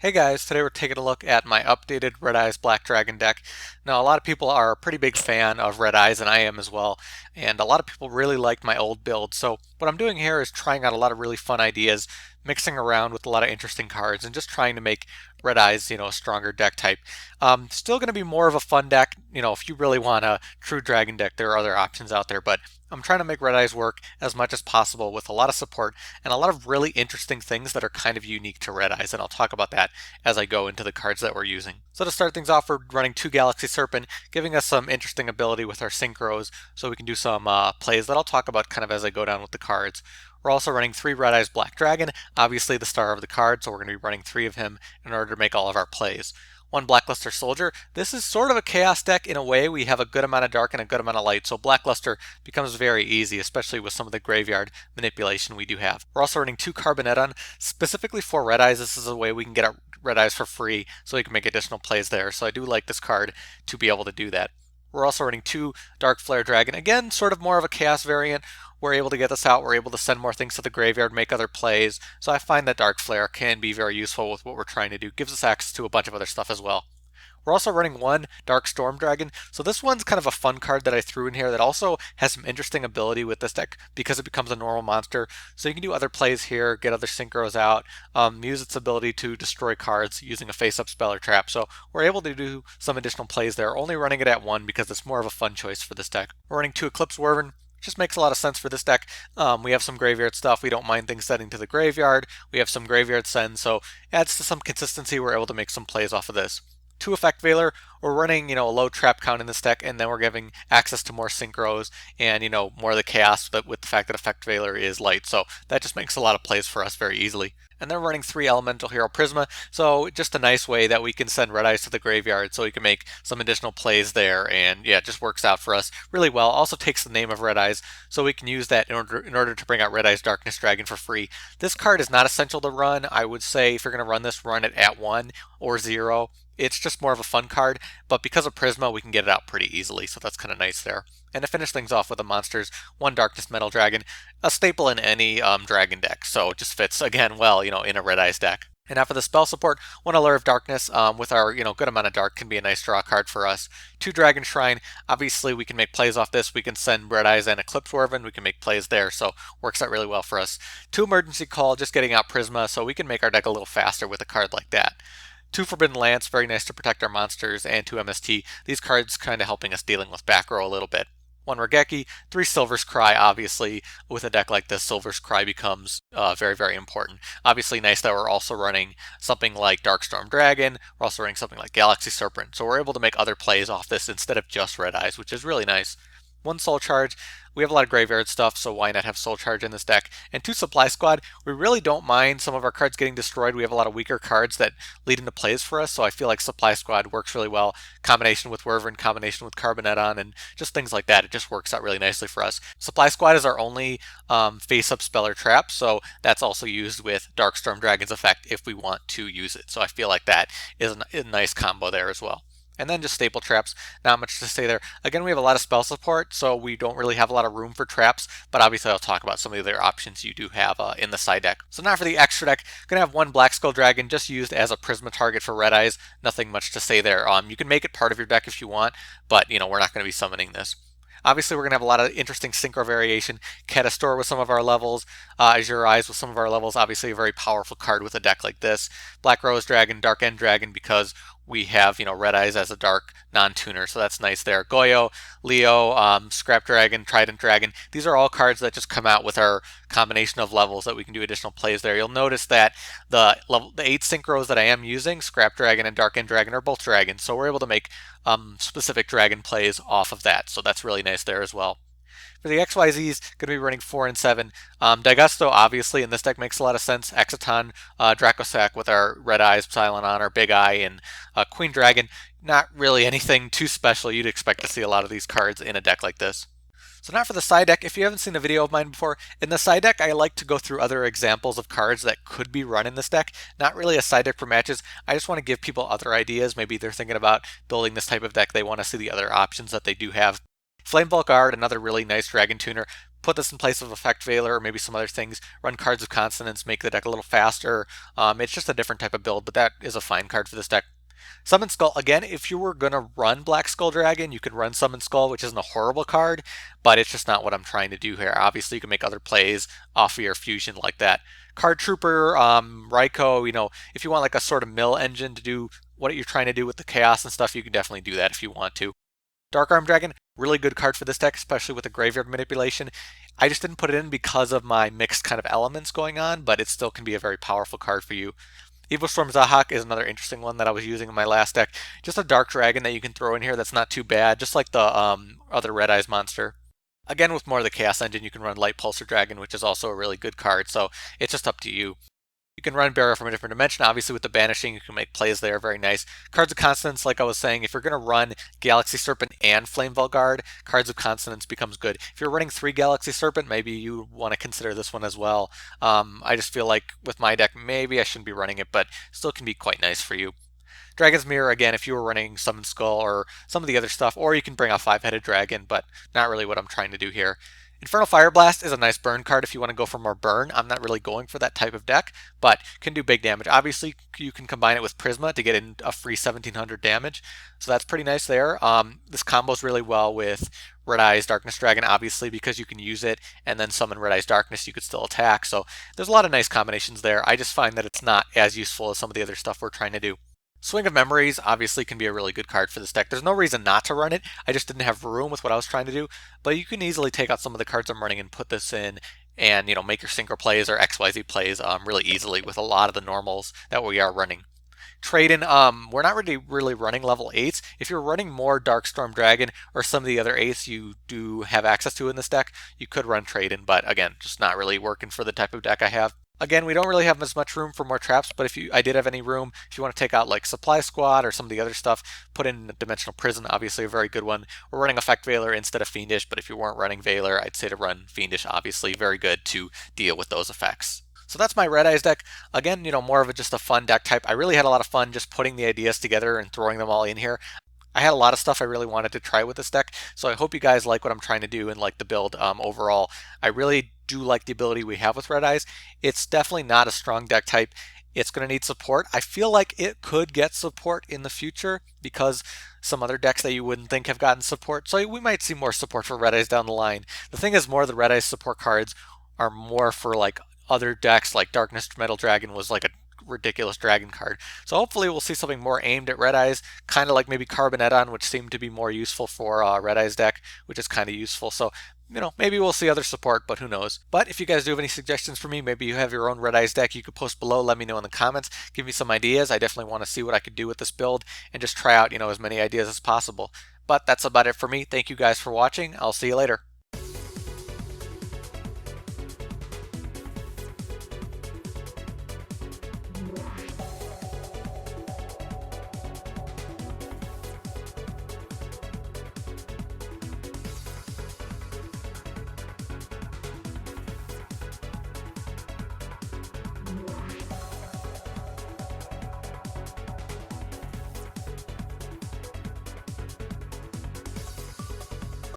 Hey guys, today we're taking a look at my updated Red Eyes Black Dragon deck. Now, a lot of people are a pretty big fan of Red Eyes, and I am as well, and a lot of people really liked my old build. So what I'm doing here is trying out a lot of really fun ideas, mixing around with a lot of interesting cards, and just trying to make Red Eyes, a stronger deck type. Still going to be more of a fun deck. If you really want a true dragon deck, there are other options out there, but I'm trying to make Red Eyes work as much as possible with a lot of support and a lot of really interesting things that are kind of unique to Red Eyes, and I'll talk about that as I go into the cards that we're using. So to start things off, we're running 2 Galaxy Serpent, giving us some interesting ability with our synchros, so we can do some plays that I'll talk about kind of as I go down with the cards. We're also running 3 Red Eyes Black Dragon, obviously the star of the card, so we're going to be running 3 of him in order to make all of our plays. 1 Blackluster Soldier. This is sort of a chaos deck in a way. We have a good amount of dark and a good amount of light, so Blackluster becomes very easy, especially with some of the graveyard manipulation we do have. We're also running 2 Carboneddon, specifically for Red Eyes. This is a way we can get our Red Eyes for free, so we can make additional plays there. So I do like this card to be able to do that. We're also running 2 Darkflare Dragon. Again, sort of more of a chaos variant. We're able to get this out. We're able to send more things to the graveyard, make other plays. So I find that Darkflare can be very useful with what we're trying to do. Gives us access to a bunch of other stuff as well. We're also running 1 Darkstorm Dragon. So this one's kind of a fun card that I threw in here that also has some interesting ability with this deck because it becomes a normal monster. So you can do other plays here, get other synchros out, use its ability to destroy cards using a face-up spell or trap. So we're able to do some additional plays there, only running it at 1 because it's more of a fun choice for this deck. We're running 2 Eclipse Wyvern. Just makes a lot of sense for this deck. We have some graveyard stuff. We don't mind things sending to the graveyard. We have some graveyard send, so adds to some consistency. We're able to make some plays off of this. 2 Effect Veiler. We're running, a low trap count in this deck, and then we're giving access to more synchros and, more of the chaos, but with the fact that Effect Veiler is light. So that just makes a lot of plays for us very easily. And then running 3 Elemental Hero Prisma, so just a nice way that we can send Red Eyes to the graveyard so we can make some additional plays there, and yeah, it just works out for us really well. Also takes the name of Red Eyes, so we can use that in order to bring out Red Eyes Darkness Dragon for free. This card is not essential to run. I would say if you're going to run this, run it at 1 or 0. It's just more of a fun card, but because of Prisma, we can get it out pretty easily, so that's kind of nice there. And to finish things off with the monsters, 1 Darkness Metal Dragon, a staple in any dragon deck, so it just fits, again, well, in a Red Eyes deck. And now for the spell support, 1 Allure of Darkness, with our, good amount of dark, can be a nice draw card for us. 2 Dragon Shrine, obviously we can make plays off this. We can send Red Eyes and Eclipse Wyvern, we can make plays there, so works out really well for us. 2 Emergency Call, just getting out Prisma, so we can make our deck a little faster with a card like that. 2 Forbidden Lance, very nice to protect our monsters, and 2 MST. These cards kind of helping us dealing with back row a little bit. 1 Raigeki, 3 Silver's Cry. Obviously, with a deck like this, Silver's Cry becomes very, very important. Obviously, nice that we're also running something like Darkstorm Dragon. We're also running something like Galaxy Serpent, so we're able to make other plays off this instead of just Red Eyes, which is really nice. 1 Soul Charge. We have a lot of graveyard stuff, so why not have Soul Charge in this deck? And 2 Supply Squad. We really don't mind some of our cards getting destroyed. We have a lot of weaker cards that lead into plays for us, so I feel like Supply Squad works really well. Combination with Wyvern, combination with Carboneddon, and just things like that. It just works out really nicely for us. Supply Squad is our only face-up spell or trap, so that's also used with Darkstorm Dragon's effect if we want to use it. So I feel like that is a nice combo there as well. And then just staple traps, not much to say there. Again, we have a lot of spell support, so we don't really have a lot of room for traps, but obviously I'll talk about some of the other options you do have in the side deck. So now for the extra deck, going to have 1 Black Skull Dragon, just used as a Prisma target for Red Eyes. Nothing much to say there. You can make it part of your deck if you want, but we're not going to be summoning this. Obviously, we're going to have a lot of interesting synchro variation. Catastor with some of our levels, Azure-Eyes with some of our levels. Obviously, a very powerful card with a deck like this. Black Rose Dragon, Dark End Dragon, because we have, Red Eyes as a dark non-tuner, so that's nice there. Goyo, Leo, Scrap Dragon, Trident Dragon. These are all cards that just come out with our combination of levels that we can do additional plays there. You'll notice that the 8 synchros that I am using, Scrap Dragon and Dark End Dragon, are both dragons, so we're able to make specific dragon plays off of that, so that's really nice there as well. For the XYZs, going to be running 4 and 7. Daigusto, obviously, in this deck makes a lot of sense. Exciton, Dracossack with our Red Eyes, Silent Honor, Big Eye, and Queen Dragon. Not really anything too special. You'd expect to see a lot of these cards in a deck like this. So now for the side deck. If you haven't seen a video of mine before, in the side deck I like to go through other examples of cards that could be run in this deck. Not really a side deck for matches. I just want to give people other ideas. Maybe they're thinking about building this type of deck. They want to see the other options that they do have. Flamebolt Guard, another really nice dragon tuner. put this in place of Effect Veiler or maybe some other things, run Cards of Consonance, make the deck a little faster. It's just a different type of build, but that is a fine card for this deck. Summon Skull, again, if you were going to run Black Skull Dragon, you could run Summon Skull, which isn't a horrible card, but it's just not what I'm trying to do here. Obviously, you can make other plays off of your fusion like that. Card Trooper, Raikou, if you want like a sort of mill engine to do what you're trying to do with the Chaos and stuff, you can definitely do that if you want to. Darktorm Dragon, really good card for this deck, especially with the graveyard manipulation. I just didn't put it in because of my mixed kind of elements going on, but it still can be a very powerful card for you. Evilstorm Zahak is another interesting one that I was using in my last deck. Just a Dark Dragon that you can throw in here that's not too bad, just like the other Red Eyes monster. Again, with more of the Chaos Engine, you can run Light Pulsar Dragon, which is also a really good card, so it's just up to you. You can run Barrier from a different dimension. Obviously, with the Banishing, you can make plays there. Very nice. Cards of Consonance, like I was saying, if you're going to run Galaxy Serpent and Flame Guard, Cards of Consonance becomes good. If you're running 3 Galaxy Serpent, maybe you want to consider this one as well. I just feel like with my deck, maybe I shouldn't be running it, but still can be quite nice for you. Dragon's Mirror, again, if you were running Summon Skull or some of the other stuff, or you can bring a 5-headed dragon, but not really what I'm trying to do here. Infernal Fire Blast is a nice burn card if you want to go for more burn. I'm not really going for that type of deck, but can do big damage. Obviously, you can combine it with Prisma to get in a free 1700 damage, so that's pretty nice there. This combos really well with Red Eyes Darkness Dragon, obviously, because you can use it and then summon Red Eyes Darkness, you could still attack, so there's a lot of nice combinations there. I just find that it's not as useful as some of the other stuff we're trying to do. Swing of Memories obviously can be a really good card for this deck. There's no reason not to run it. I just didn't have room with what I was trying to do. But you can easily take out some of the cards I'm running and put this in and make your synchro plays or XYZ plays really easily with a lot of the normals that we are running. Trade-in, we're not really running level 8s. If you're running more Darkstorm Dragon or some of the other 8s you do have access to in this deck, you could run Trade-in, but again, just not really working for the type of deck I have. Again, we don't really have as much room for more traps, but I did have any room, if you want to take out like Supply Squad or some of the other stuff, put in Dimensional Prison, obviously a very good one. We're running Effect Veiler instead of Fiendish, but if you weren't running Veiler, I'd say to run Fiendish, obviously, very good to deal with those effects. So that's my Red Eyes deck. Again, more of just a fun deck type. I really had a lot of fun just putting the ideas together and throwing them all in here. I had a lot of stuff I really wanted to try with this deck, so I hope you guys like what I'm trying to do and like the build overall. I really do like the ability we have with Red Eyes. It's definitely not a strong deck type. It's going to need support. I feel like it could get support in the future because some other decks that you wouldn't think have gotten support, so we might see more support for Red Eyes down the line. The thing is, more of the Red Eyes support cards are more for like other decks, like Darkness Metal Dragon was like a ridiculous dragon card. So hopefully we'll see something more aimed at Red Eyes, kind of like maybe Carboneddon, which seemed to be more useful for Red Eyes deck, which is kind of useful. So maybe we'll see other support, but who knows. But if you guys do have any suggestions for me, maybe you have your own Red Eyes deck, you could post below, let me know in the comments, give me some ideas. I definitely want to see what I could do with this build and just try out, as many ideas as possible. But that's about it for me. Thank you guys for watching. I'll see you later.